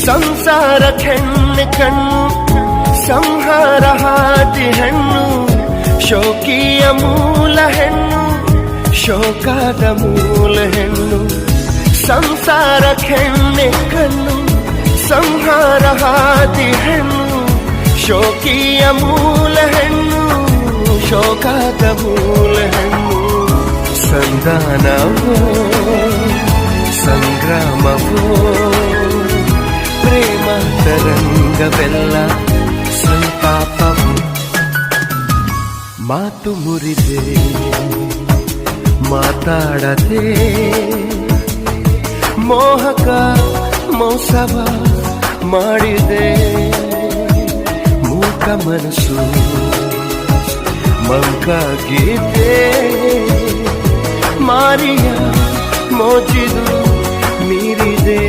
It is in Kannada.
ಸಂಸಾರ ಕೆಣ್ಣು ಕಣ್ಣು ಸಂಹಾರ ಹಾದಿ ಹೆಣ್ಣು ಶೋಕಿಯ ಮೂಲ ಹೆಣ್ಣು ಶೋಕದ ಮೂಲ ಹೆಣ್ಣು ಸಂಸಾರ ಕೆಣ್ಣೆ ಕಣ್ಣು ಸಂಹಾರ ಹಾದಿ ಹೆಣ್ಣು ಶೋಕಿಯ ಮೂಲ ಹೆಣ್ಣು ಶೋಕದ ಮೂಲ ಹೆಣ್ಣು ಸಂಧಾನವೋ ಸಂಗ್ರಾಮವೋ ಪ್ರೇಮ ತರಂಗವೆಲ್ಲ ಸಂತಾಪವು ಮಾತು ಮುರಿದೆ ಮಾತಾಡದೆ ಮೋಹಕ ಮೋಸವ ಮಾಡಿದೆ ಮೂಕ ಮನಸ್ಸು ಮಂಕಾಗಿದೆ ಮಾರಿಯ ಮೋಜಿದು ಮೀರಿದೆ